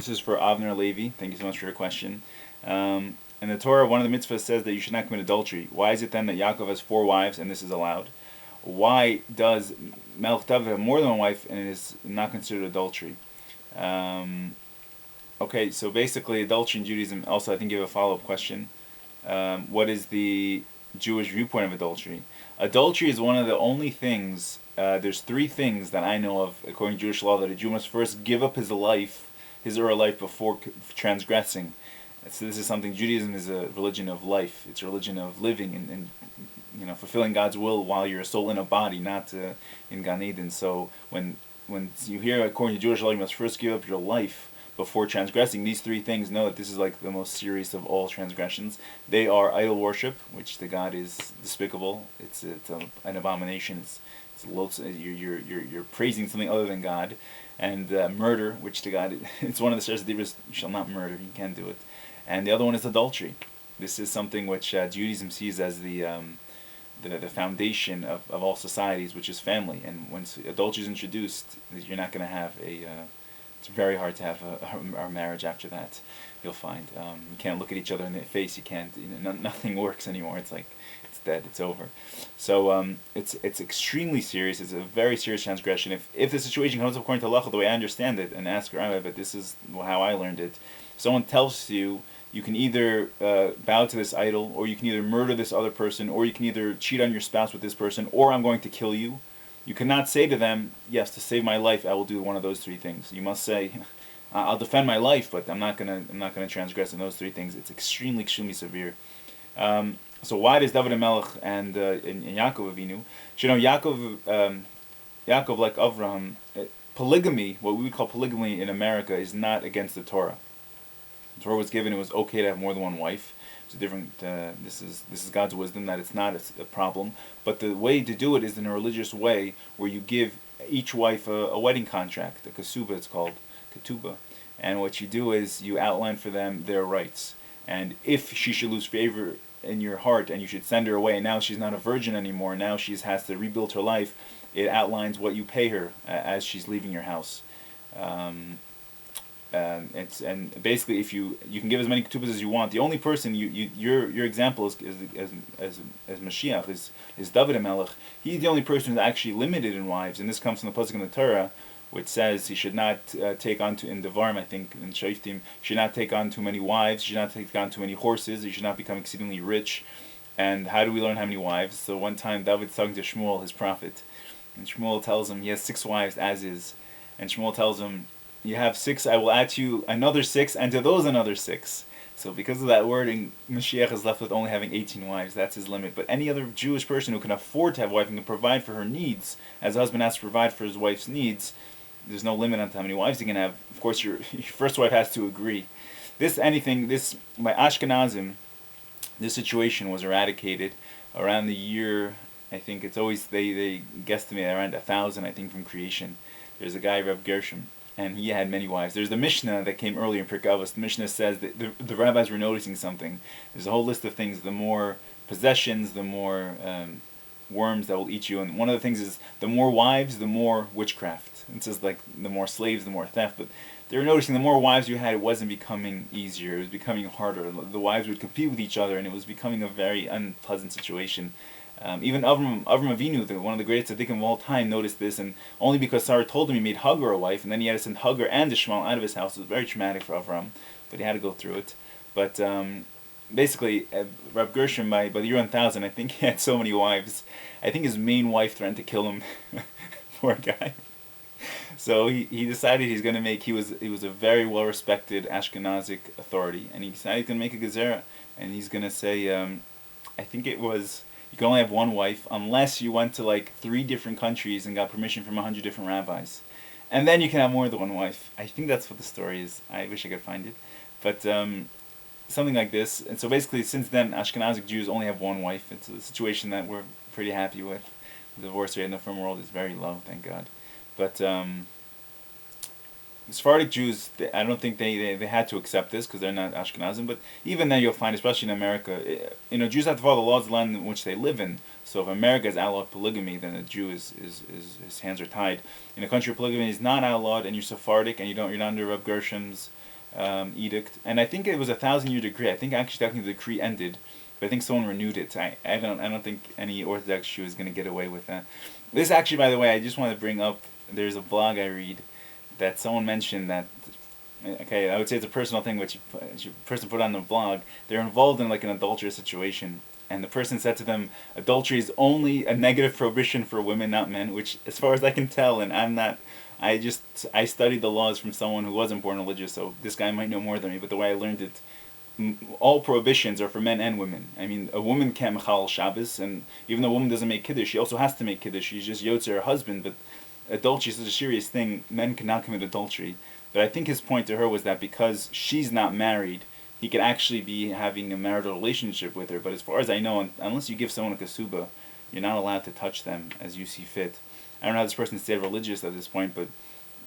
This is for Avner Levi. Thank you so much for your question. In the Torah, one of the mitzvahs says that you should not commit adultery. Why is it then that Yaakov has 4 wives and this is allowed? Why does Melech David have more than one wife and it is not considered adultery? Okay, so basically, adultery in Judaism. Also, I think you have a follow-up question. What is the Jewish viewpoint of adultery? Adultery is one of the only things. There's 3 things that I know of, according to Jewish law, that a Jew must first give up his life, his or her life, before transgressing. So this is something. Judaism is a religion of life. It's a religion of living and fulfilling God's will while you're a soul in a body, not in Gan Eden. So when you hear, according to Jewish law, you must first give up your life before transgressing. These 3 things, know that this is like the most serious of all transgressions. They are idol worship, which to God is despicable. It's an abomination. You're praising something other than God, and murder, which to God it's one of the says you shall not murder. You can't do it. And the other one is adultery. This is something which Judaism sees as the foundation of all societies, which is family. And once adultery is introduced, you're not going to have it's very hard to have a marriage after that. You'll find you can't look at each other in the face. You can't. Nothing works anymore. It's like it's dead. It's over. So it's extremely serious. It's a very serious transgression. If the situation comes up according to halacha, the way I understand it, and ask Rabbi, but this is how I learned it. Someone tells you can either bow to this idol, or you can either murder this other person, or you can either cheat on your spouse with this person, or I'm going to kill you. You cannot say to them, yes, to save my life, I will do one of those 3 things. You must say, I'll defend my life, but I'm not gonna transgress in those 3 things. It's extremely, extremely severe. So why does David Melech and Yaakov Avinu? Yaakov, like Avraham, polygamy, what we would call polygamy in America, is not against the Torah. The Torah was given; it was okay to have more than one wife. It's a different. This is God's wisdom that it's not a problem. But the way to do it is in a religious way, where you give each wife a wedding contract, a kasuba, it's called ketubah, and what you do is you outline for them their rights. And if she should lose favor in your heart, and you should send her away, and now she's not a virgin anymore, now she has to rebuild her life. It outlines what you pay her as she's leaving your house. And basically, if you can give as many ketubas as you want. The only person your example is as Mashiach is David HaMelech. He's the only person who's actually limited in wives, and this comes from the pasuk in the Torah, which says he should not take on in Devarim, I think in Shoftim, should not take on too many wives, should not take on too many horses, he should not become exceedingly rich. And how do we learn how many wives? So one time David's talking to Shmuel, his prophet, and Shmuel tells him he has 6 wives as is, and Shmuel tells him, you have 6, I will add to you another 6, and to those another 6. So because of that wording, Mashiach is left with only having 18 wives. That's his limit. But any other Jewish person who can afford to have a wife and can provide for her needs, as a husband has to provide for his wife's needs, there's no limit on how many wives you can have. Of course, your first wife has to agree. By Ashkenazim, this situation was eradicated around the year, I think it's always, they guesstimate around 1,000, I think, from creation. There's a guy, Reb Gershom, and he had many wives. There's the Mishnah that came earlier in Pirkei Avos. The Mishnah says that the rabbis were noticing something. There's a whole list of things. The more possessions, the more worms that will eat you. And one of the things is the more wives, the more witchcraft. It says like the more slaves, the more theft. But they were noticing the more wives you had, it wasn't becoming easier. It was becoming harder. The wives would compete with each other, and it was becoming a very unpleasant situation. Even Avram Avinu, one of the greatest tzaddikim of all time, noticed this, and only because Sarah told him he made Hagar a wife, and then he had to send Hagar and Ishmael out of his house. It was very traumatic for Avram, but he had to go through it. But basically, Reb Gershom, by the year 1000, I think he had so many wives. I think his main wife threatened to kill him. Poor guy. So he decided he's going to make. He was a very well respected Ashkenazic authority, and he decided he's going to make a gezerah, and he's going to say, I think it was, you can only have one wife unless you went to like 3 different countries and got permission from 100 different rabbis. And then you can have more than one wife. I think that's what the story is. I wish I could find it. But something like this. And so basically, since then, Ashkenazic Jews only have one wife. It's a situation that we're pretty happy with. The divorce rate in the firm world is very low, thank God. But Sephardic Jews, I don't think they had to accept this because they're not Ashkenazim. But even then, you'll find, especially in America, Jews have to follow the laws of the land in which they live in. So if America is outlawed polygamy, then a Jew his hands are tied. In a country where polygamy is not outlawed, and you're Sephardic and you're not under Reb Gershom's edict, and I think it was a 1,000-year decree. I think actually technically the decree ended, but I think someone renewed it. I don't think any Orthodox Jew is going to get away with that. This actually, by the way, I just want to bring up. There's a blog I read that someone mentioned that. Okay, I would say it's a personal thing which a person put on the blog. They're involved in like an adulterous situation, and the person said to them, adultery is only a negative prohibition for women, not men, which as far as I can tell, and I'm not, I studied the laws from someone who wasn't born religious, so this guy might know more than me, but the way I learned it, all prohibitions are for men and women. I mean, a woman can't mechal Shabbos, and even though a woman doesn't make kiddush, she also has to make kiddush. She's just yotzer her husband, but adultery is such a serious thing. Men cannot commit adultery. But I think his point to her was that because she's not married, he could actually be having a marital relationship with her. But as far as I know, unless you give someone a kasuba, you're not allowed to touch them as you see fit. I don't know how this person stayed religious at this point, but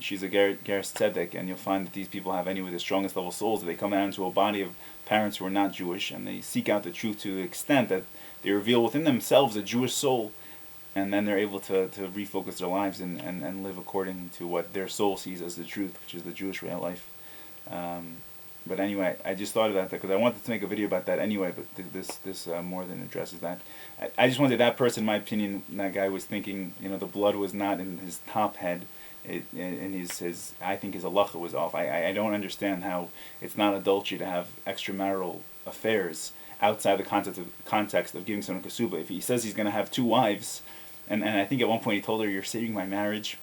she's a Geras Tzedek, and you'll find that these people have anyway the strongest level souls. They come out into a body of parents who are not Jewish, and they seek out the truth to the extent that they reveal within themselves a Jewish soul, and then they're able to refocus their lives and live according to what their soul sees as the truth, which is the Jewish way of life. But anyway, I just thought of that because I wanted to make a video about that anyway, but this more than addresses that. I just wanted that person, in my opinion, that guy was thinking, the blood was not in his top head, and his I think his halacha was off. I don't understand how it's not adultery to have extramarital affairs outside the context of giving someone kasuba. If he says he's going to have 2 wives, and I think at one point he told her, "You're saving my marriage."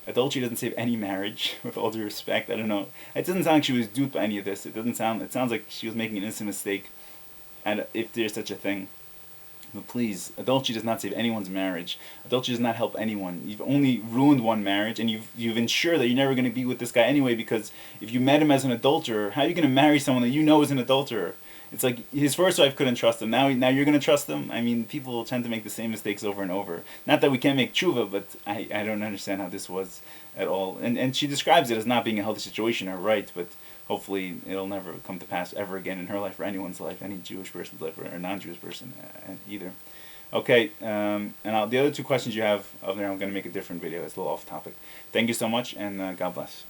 Adultery doesn't save any marriage, with all due respect. I don't know. It doesn't sound like she was duped by any of this. It sounds like she was making an innocent mistake, and if there's such a thing. But please, adultery does not save anyone's marriage. Adultery does not help anyone. You've only ruined one marriage, and you've ensured that you're never going to be with this guy anyway, because if you met him as an adulterer, how are you going to marry someone that you know is an adulterer? It's like his first wife couldn't trust him. Now you're going to trust him? I mean, people tend to make the same mistakes over and over. Not that we can't make tshuva, but I don't understand how this was at all. And she describes it as not being a healthy situation, or right, but hopefully it'll never come to pass ever again in her life or anyone's life, any Jewish person's life or non-Jewish person either. Okay, and the other 2 questions you have up there, I'm going to make a different video. It's a little off topic. Thank you so much, and God bless.